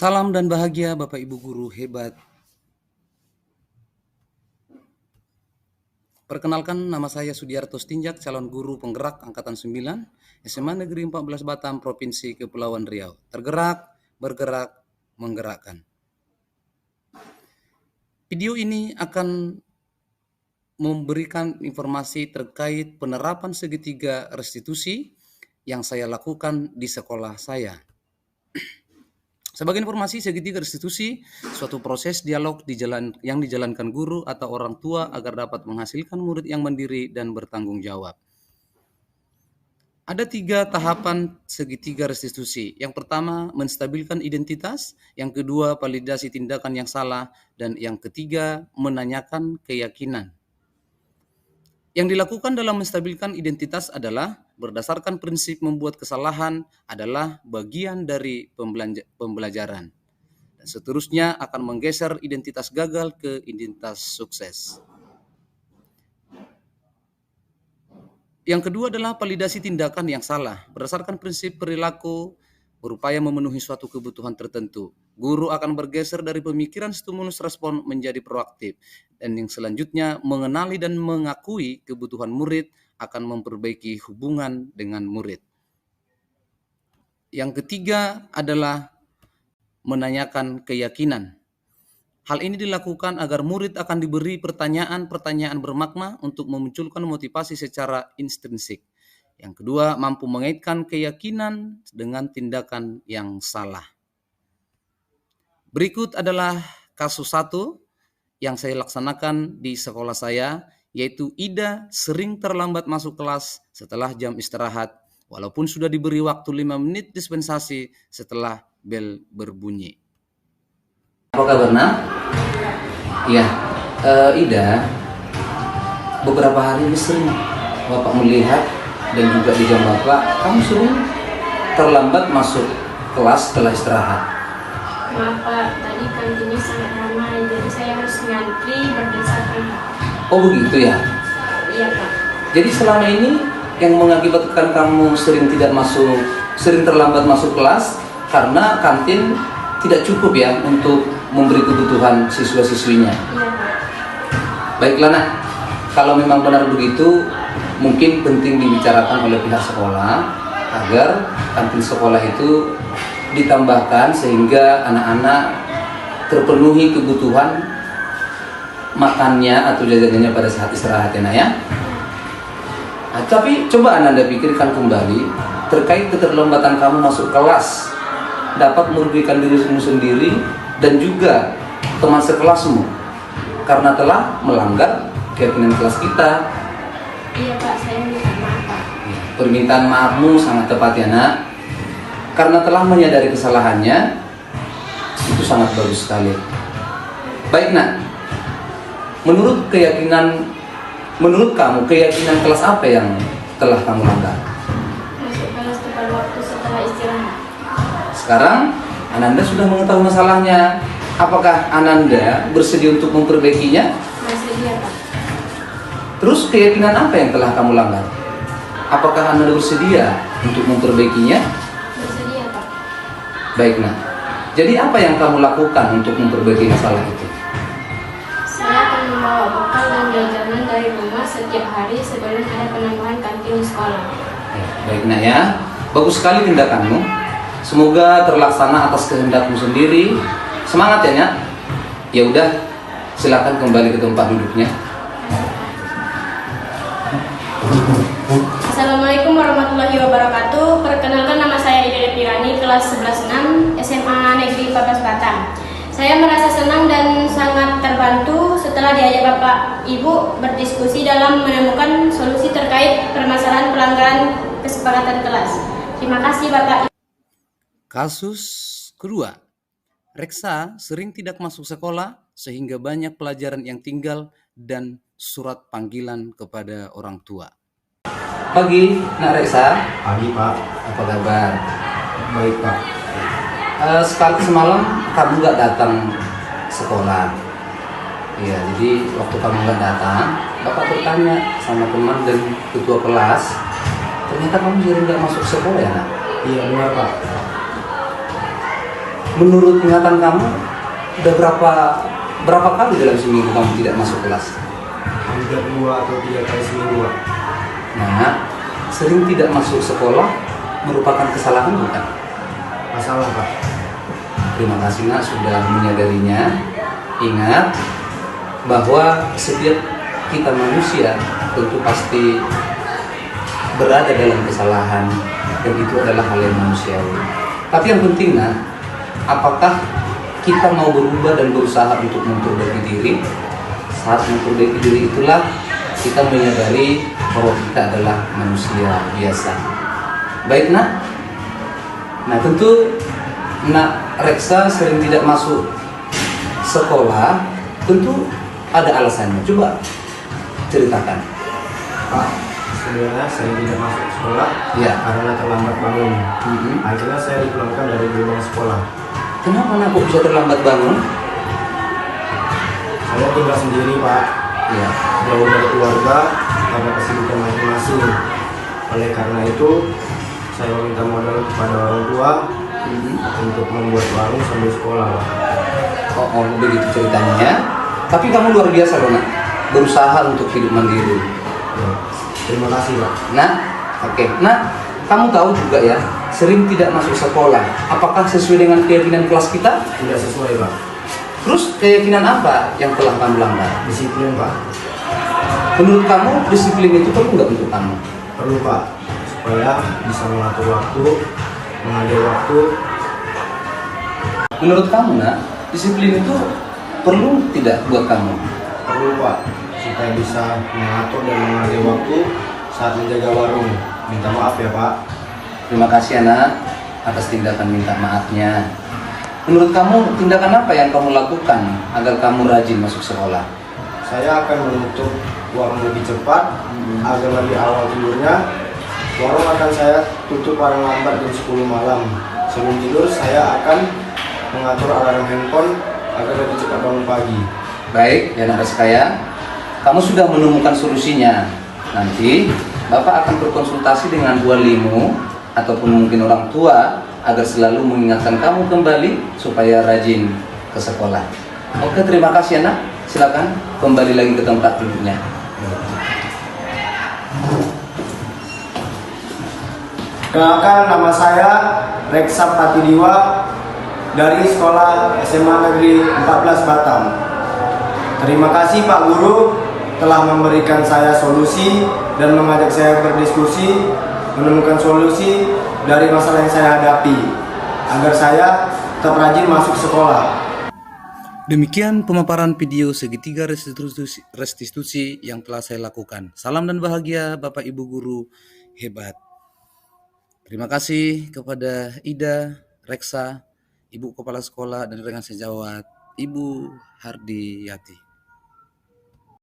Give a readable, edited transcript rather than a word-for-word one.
Salam dan bahagia Bapak Ibu guru hebat. Perkenalkan, nama saya Sudiarto Stinjak, calon guru penggerak Angkatan 9, SMA Negeri 14 Batam, Provinsi Kepulauan Riau. Tergerak, bergerak, menggerakkan. Video ini akan memberikan informasi terkait penerapan segitiga restitusi yang saya lakukan di sekolah saya. Sebagai informasi, segitiga restitusi suatu proses dialog yang dijalankan guru atau orang tua agar dapat menghasilkan murid yang mandiri dan bertanggung jawab. Ada 3 tahapan segitiga restitusi. Yang pertama, menstabilkan identitas. Yang kedua, validasi tindakan yang salah. Dan yang ketiga, menanyakan keyakinan. Yang dilakukan dalam menstabilkan identitas adalah berdasarkan prinsip membuat kesalahan adalah bagian dari pembelajaran. Dan seterusnya akan menggeser identitas gagal ke identitas sukses. Yang kedua adalah validasi tindakan yang salah. Berdasarkan prinsip perilaku, berupaya memenuhi suatu kebutuhan tertentu. Guru akan bergeser dari pemikiran stimulus respon menjadi proaktif. Dan yang selanjutnya, mengenali dan mengakui kebutuhan murid akan memperbaiki hubungan dengan murid. Yang ketiga adalah menanyakan keyakinan. Hal ini dilakukan agar murid akan diberi pertanyaan-pertanyaan bermakna untuk memunculkan motivasi secara intrinsik. Yang kedua, mampu mengaitkan keyakinan dengan tindakan yang salah. Berikut adalah kasus 1 yang saya laksanakan di sekolah saya, yaitu Ida sering terlambat masuk kelas setelah jam istirahat, walaupun sudah diberi waktu 5 menit dispensasi setelah bel berbunyi. Apa kabar, Nak? Ya, Ida, beberapa hari ini sering Bapak melihat dan juga di jam Bapak, kamu sering terlambat masuk kelas setelah istirahat. Maaf Pak, tadi kantinnya sangat ramai, jadi saya harus ngantri berdasarkan Pak. Oh begitu ya? Iya Pak. Jadi selama ini yang mengakibatkan kamu sering terlambat masuk kelas karena kantin tidak cukup ya untuk memberi kebutuhan siswa-siswinya. Iya Pak. Baiklah Nak, kalau memang benar begitu, mungkin penting dibicarakan oleh pihak sekolah agar kantin sekolah itu ditambahkan sehingga anak-anak terpenuhi kebutuhan makannya atau jajanannya pada saat istirahat ya Nak ya. Nah, tapi coba Anda pikirkan kembali terkait keterlambatan kamu masuk kelas dapat merugikan dirimu sendiri dan juga teman sekelasmu karena telah melanggar keyakinan kelas kita. Iya Pak, saya minta maaf Pak. Permintaan maafmu sangat tepat ya Nak, karena telah menyadari kesalahannya. Itu sangat bagus sekali. Baik Nak, menurut kamu keyakinan kelas apa yang telah kamu langgar? Masuk kelas tepat waktu setelah istirahat. Sekarang Ananda sudah mengetahui masalahnya. Apakah Ananda bersedia untuk memperbaikinya? Masih iya Pak. Terus keyakinan apa yang telah kamu langgar? Apakah Ananda bersedia untuk memperbaikinya? Bersedia Pak. Baik Nak, jadi apa yang kamu lakukan untuk memperbaiki masalah itu? Saya akan membawa bekal dan jajanan dari rumah setiap hari sebelum ada penambahan kantin di sekolah. Baik Nak ya, bagus sekali tindakanmu. Semoga terlaksana atas kehendakmu sendiri. Semangat ya Nak. Ya udah, silakan kembali ke tempat duduknya. Assalamualaikum warahmatullahi wabarakatuh. Perkenalkan, nama saya Ida Pirani, kelas 11-6 SMA Negeri 14 Batam. Saya merasa senang dan sangat terbantu setelah diajak Bapak Ibu berdiskusi dalam menemukan solusi terkait permasalahan pelanggaran kesepakatan kelas. Terima kasih Bapak. Kasus kedua, Reksa sering tidak masuk sekolah sehingga banyak pelajaran yang tinggal dan surat panggilan kepada orang tua. Pagi, Nak Reksa. Pagi Pak. Apa kabar? Baik Pak. Sekali semalam kamu nggak datang sekolah. Iya, jadi waktu kamu nggak datang, Bapak bertanya sama teman dan ketua kelas, ternyata kamu sering nggak masuk sekolah ya Nak? Iya benar Pak. menurut ingatan kamu udah berapa kali dalam seminggu kamu tidak masuk kelas? Hampir 2 atau 3 kali seminggu, Pak. Nah, sering tidak masuk sekolah merupakan kesalahan bukan? Masalah, Pak. Terima kasih nak sudah menyadarinya. Ingat bahwa setiap kita manusia tentu pasti berada dalam kesalahan, dan itu adalah hal yang manusiawi. Tapi yang penting nak, apakah kita mau berubah dan berusaha untuk memperbaiki diri? Saat memperbaiki diri itulah kita menyadari bahwa kita adalah manusia biasa. Baik nak. Nah tentu nak Reksa sering tidak masuk sekolah, tentu ada alasannya. Coba ceritakan. Pak, sebenarnya saya tidak masuk sekolah Ya. karena terlambat bangun. Mhm. Akhirnya saya dipulangkan dari gerbang sekolah. Kenapa nak kok bisa terlambat bangun? Saya tinggal sendiri, Pak, Ya. jauh dari keluarga karena kesibukan masing-masing. Oleh karena itu, saya meminta modal kepada orang tua Mhm. untuk membuat warung sambil sekolah, Pak. Oh, begitu ceritanya. Tapi kamu luar biasa loh nak, berusaha untuk hidup mandiri. Ya. Terima kasih, Pak. Nah, oke. Nah, kamu tahu juga ya, sering tidak masuk sekolah. Apakah sesuai dengan keyakinan kelas kita? Tidak sesuai, Pak. Terus keyakinan apa yang telah kamu langgar? Disiplin, Pak. Menurut kamu disiplin itu perlu nggak untuk kamu? Perlu, Pak, supaya bisa mengatur waktu, mengatur waktu. Menurut kamu nak, disiplin itu perlu tidak buat kamu? Perlu, Pak, supaya bisa mengatur dan mengatur waktu saat menjaga warung. Minta maaf ya, Pak. Terima kasih anak atas tindakan minta maafnya. Menurut kamu tindakan apa yang kamu lakukan agar kamu rajin masuk sekolah? Saya akan menutup warung lebih cepat agar lebih awal tidurnya. Warung akan saya tutup paling lambat jam 10 malam. Sebelum tidur saya akan mengatur alarm handphone agar lebih cepat bangun pagi. Baik, ya anak sekaya, kamu sudah menemukan solusinya. Nanti Bapak akan berkonsultasi dengan walimu ataupun mungkin orang tua agar selalu mengingatkan kamu kembali supaya rajin ke sekolah. Oke, terima kasih anak. Silakan kembali lagi ke tempat duduknya. Kenalkan, nama saya Reksa Patidiwa dari Sekolah SMA Negeri 14 Batam. Terima kasih Pak Guru telah memberikan saya solusi dan mengajak saya berdiskusi menemukan solusi dari masalah yang saya hadapi agar saya tetap rajin masuk sekolah. Demikian pemaparan video segitiga restitusi yang telah saya lakukan. Salam dan bahagia Bapak Ibu Guru hebat. Terima kasih kepada Ida, Reksa, Ibu Kepala Sekolah dan rekan sejawat, Ibu Hardiyati.